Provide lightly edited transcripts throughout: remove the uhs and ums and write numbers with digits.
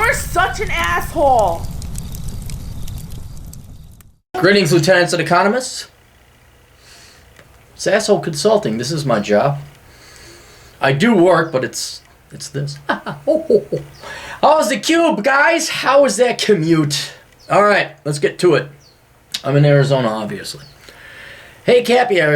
You're such an asshole. Greetings, lieutenants and economists. It's Asshole Consulting. This is my job. I do work, but it's this. How's the cube, guys? How was that commute? All right, let's get to it. I'm in Arizona, obviously. Hey, Cappy, I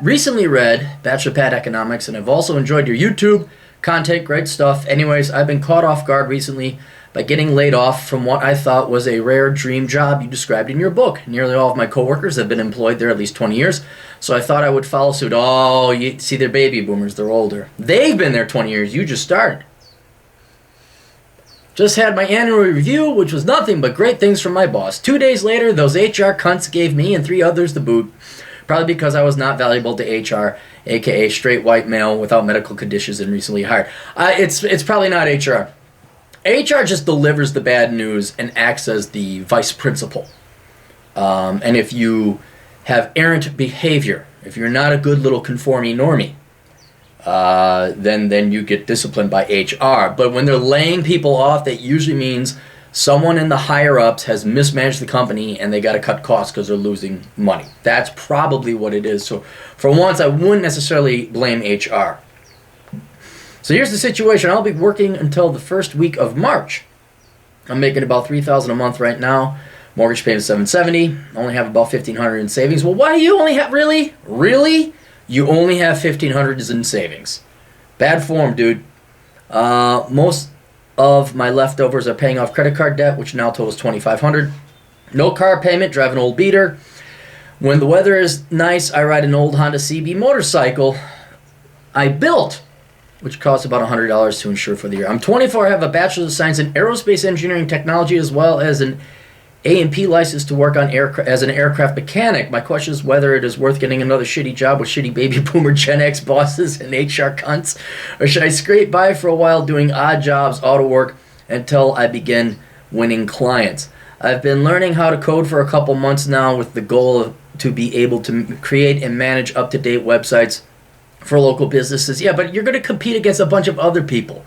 recently read Bachelor Pad Economics, and I've also enjoyed your YouTube content. Great stuff. Anyways, I've been caught off guard recently by getting laid off from what I thought was a rare dream job you described in your book. Nearly all of my coworkers have been employed there at least 20 years, so I thought I would follow suit. Oh, you see, they're baby boomers. They're older. They've been there 20 years. You just started. Just had my annual review, which was nothing but great things from my boss. 2 days later, those HR cunts gave me and 3 others the boot, probably because I was not valuable to HR, aka straight white male without medical conditions and recently hired. It's probably not HR. HR just delivers the bad news and acts as the vice principal. And if you have errant behavior, if you're not a good little conforming normie, then you get disciplined by HR. But when they're laying people off, that usually means someone in the higher-ups has mismanaged the company and they got to cut costs because they're losing money. That's probably what it is. So for once, I wouldn't necessarily blame HR. So here's the situation. I'll be working until the first week of March. I'm making about $3,000 a month right now. Mortgage payment $770. Only have about $1,500 in savings. Well, why do you only have really? You only have $1,500 in savings. Bad form, dude. Most of my leftovers are paying off credit card debt, which now totals $2,500. No car payment. Drive an old beater. When the weather is nice, I ride an old Honda CB motorcycle I built, which costs about $100 to insure for the year. I'm 24, I have a Bachelor's of Science in Aerospace Engineering Technology, as well as an A&P license to work on as an aircraft mechanic. My question is whether it is worth getting another shitty job with shitty baby boomer Gen X bosses and HR cunts, or should I scrape by for a while doing odd jobs, auto work, until I begin winning clients. I've been learning how to code for a couple months now with the goal to be able to create and manage up-to-date websites for local businesses. Yeah, but you're going to compete against a bunch of other people.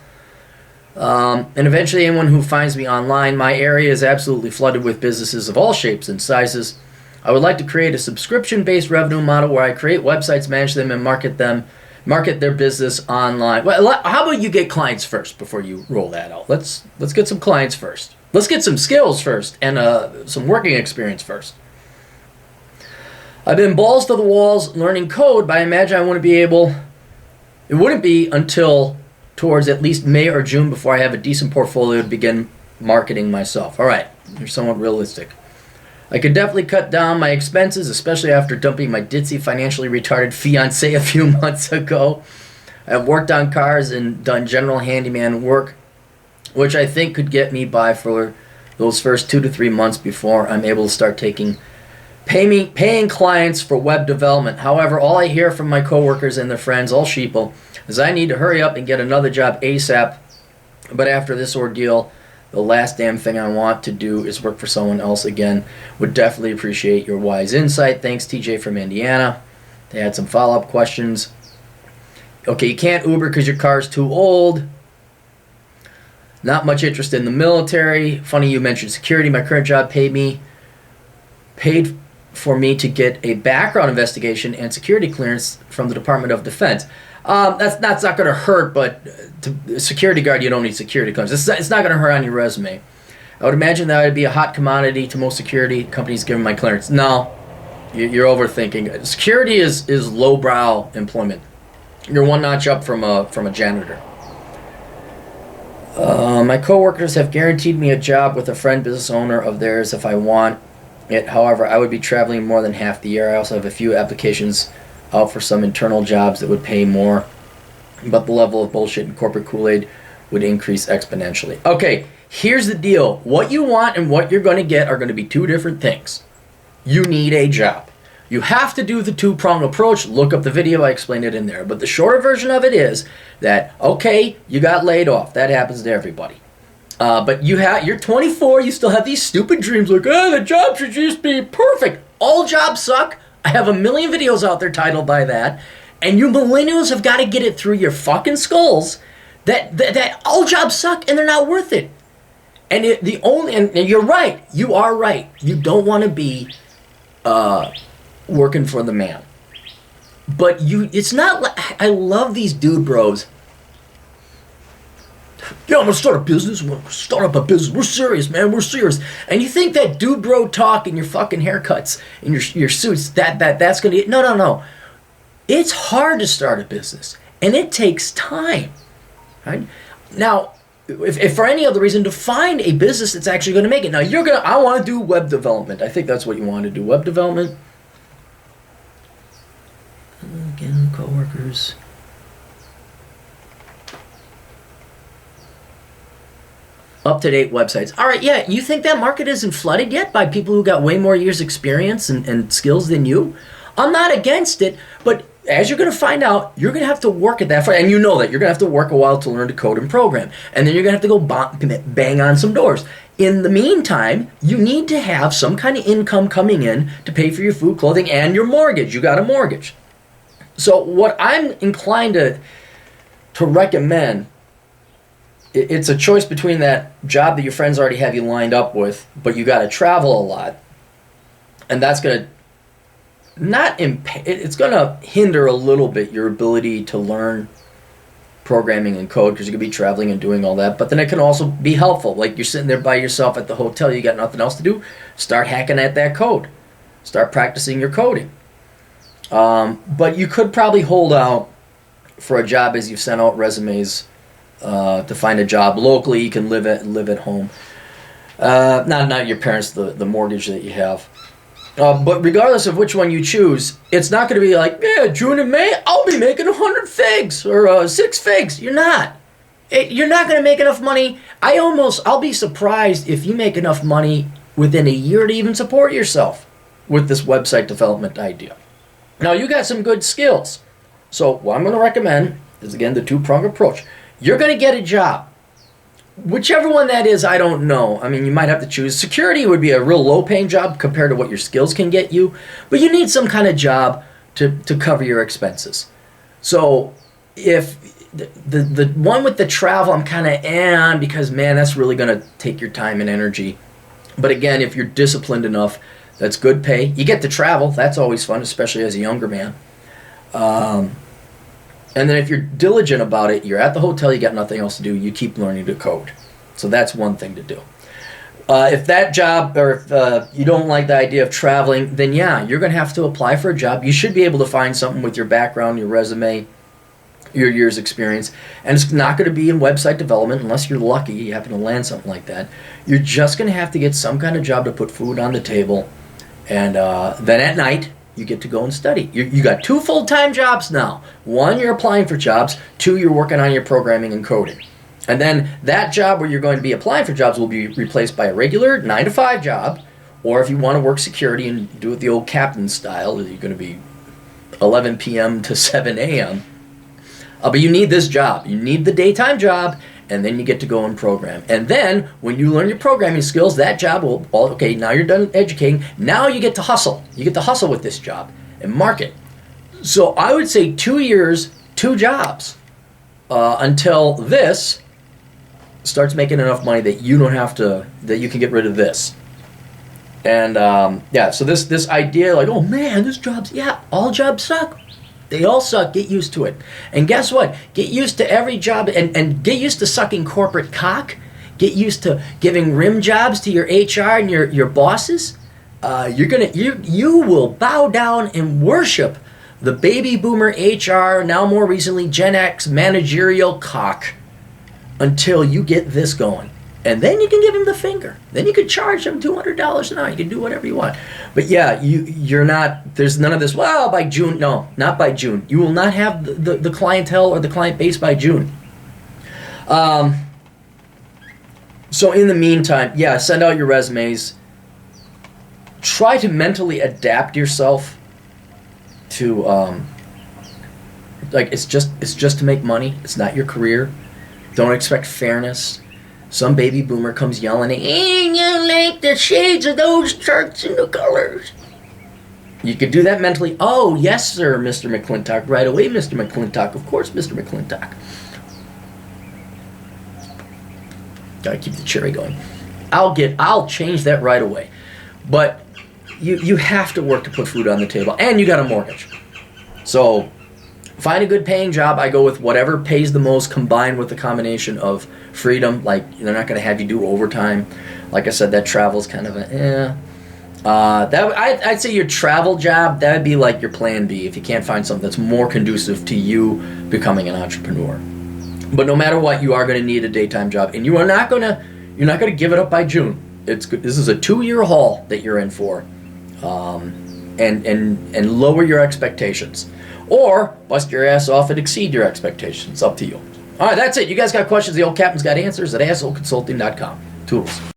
And eventually anyone who finds me online. My area is absolutely flooded with businesses of all shapes and sizes. I would like to create a subscription-based revenue model where I create websites, manage them, and market their business online. Well, how about you get clients first before you roll that out? Let's get some clients first. Let's get some skills first and some working experience first. I've been balls to the walls learning code, but I imagine it wouldn't be until towards at least May or June before I have a decent portfolio to begin marketing myself. All right, you're somewhat realistic. I could definitely cut down my expenses, especially after dumping my ditzy, financially retarded fiancé a few months ago. I've worked on cars and done general handyman work, which I think could get me by for those first 2 to 3 months before I'm able to start paying clients for web development. However, all I hear from my coworkers and their friends, all sheeple, is I need to hurry up and get another job ASAP. But after this ordeal, the last damn thing I want to do is work for someone else again. Would definitely appreciate your wise insight. Thanks, TJ from Indiana. They had some follow-up questions. Okay, you can't Uber because your car's too old. Not much interest in the military. Funny you mentioned security. My current job paid for me to get a background investigation and security clearance from the Department of Defense. That's not going to hurt, but to security guard, you don't need security clearance. It's not going to hurt on your resume. I would imagine that would be a hot commodity to most security companies given my clearance. No, you're overthinking. Security is lowbrow employment. You're one notch up from a janitor. My coworkers have guaranteed me a job with a friend business owner of theirs if I want it. However, I would be traveling more than half the year. I also have a few applications out for some internal jobs that would pay more, but the level of bullshit and corporate Kool-Aid would increase exponentially. Okay, here's the deal. What you want and what you're going to get are going to be 2 different things. You need a job. You have to do the 2-prong approach. Look up the video. I explained it in there. But the shorter version of it is that, okay, you got laid off. That happens to everybody. But you're 24, you still have these stupid dreams like, the job should just be perfect. All jobs suck. I have a million videos out there titled by that. And you millennials have got to get it through your fucking skulls that all jobs suck and they're not worth it. And and you're right. You are right. You don't want to be working for the man. But it's not like, I love these dude bros. Yeah, I'm gonna start a business. We're gonna start up a business. We're serious, man. We're serious. And you think that dude bro talk and your fucking haircuts and your suits that's gonna get no. It's hard to start a business, and it takes time. Right now, if for any other reason, to find a business that's actually going to make it. Now I want to do web development. I think that's what you want to do. Web development. Again, coworkers. Up-to-date websites. All right, yeah, you think that market isn't flooded yet by people who got way more years experience and skills than you? I'm not against it, but as you're going to find out, you're going to have to work at that. And you know that. You're going to have to work a while to learn to code and program. And then you're going to have to go bang on some doors. In the meantime, you need to have some kind of income coming in to pay for your food, clothing, and your mortgage. You got a mortgage. So what I'm inclined to recommend, it's a choice between that job that your friends already have you lined up with, but you got to travel a lot. And that's going to it's going to hinder a little bit your ability to learn programming and code because you're going to be traveling and doing all that. But then it can also be helpful. Like you're sitting there by yourself at the hotel, you got nothing else to do. Start hacking at that code. Start practicing your coding. But you could probably hold out for a job as you've sent out resumes to find a job locally. You can live at home. Not your parents, the mortgage that you have. But regardless of which one you choose, it's not going to be like, yeah, June and May, I'll be making 100 figs or 6 figs. You're not. You're not going to make enough money. I'll be surprised if you make enough money within a year to even support yourself with this website development idea. Now, you got some good skills. So what I'm going to recommend is, again, the two-prong approach. You're going to get a job. Whichever one that is, I don't know. I mean, you might have to choose. Security would be a real low-paying job compared to what your skills can get you. But you need some kind of job to cover your expenses. So if the one with the travel, I'm kind of on because, man, that's really going to take your time and energy. But again, if you're disciplined enough, that's good pay. You get to travel. That's always fun, especially as a younger man. And then if you're diligent about it, you're at the hotel, you got nothing else to do, you keep learning to code. So that's one thing to do. If that job, or if you don't like the idea of traveling, then yeah, you're going to have to apply for a job. You should be able to find something with your background, your resume, your year's experience. And it's not going to be in website development unless you're lucky, you happen to land something like that. You're just going to have to get some kind of job to put food on the table. And then at night, you get to go and study. You got 2 full-time jobs now. 1, you're applying for jobs. 2, you're working on your programming and coding. And then that job where you're going to be applying for jobs will be replaced by a regular 9-to-5 job. Or if you want to work security and do it the old captain style, you're going to be 11 p.m. to 7 a.m. But you need this job. You need the daytime job, and then you get to go and program. And then, when you learn your programming skills, that job will, well, okay, now you're done educating. Now you get to hustle. You get to hustle with this job and market. So I would say 2 years, 2 jobs, until this starts making enough money that you don't have to, that you can get rid of this. And yeah, so this idea like, oh man, this job's, yeah, all jobs suck. They all suck. Get used to it. And guess what? Get used to every job and get used to sucking corporate cock. Get used to giving rim jobs to your HR and your bosses. You will bow down and worship the baby boomer HR, now more recently Gen X managerial cock, until you get this going. And then you can give him the finger. Then you can charge him $200 an hour. You can do whatever you want. But yeah, you're not, there's none of this, well, by June. No, not by June. You will not have the clientele or the client base by June. So in the meantime, yeah, send out your resumes. Try to mentally adapt yourself to, like, it's just to make money. It's not your career. Don't expect fairness. Some baby boomer comes yelling, "Ain't you like the shades of those charts and the colors?" You could do that mentally. Oh, yes, sir, Mr. McClintock. Right away, Mr. McClintock. Of course, Mr. McClintock. Gotta keep the cherry going. I'll change that right away. But you have to work to put food on the table, and you got a mortgage. So find a good paying job. I go with whatever pays the most, combined with the combination of freedom. Like, they're not going to have you do overtime. Like I said, that travel's kind of I'd say your travel job, that would be like your plan B if you can't find something that's more conducive to you becoming an entrepreneur. But no matter what, you are going to need a daytime job, and you're not going to give it up by June. This is a 2-year haul that you're in for, and lower your expectations, or bust your ass off and exceed your expectations. It's up to you. All right, that's it. You guys got questions? The old captain's got answers at assholeconsulting.com. Tools.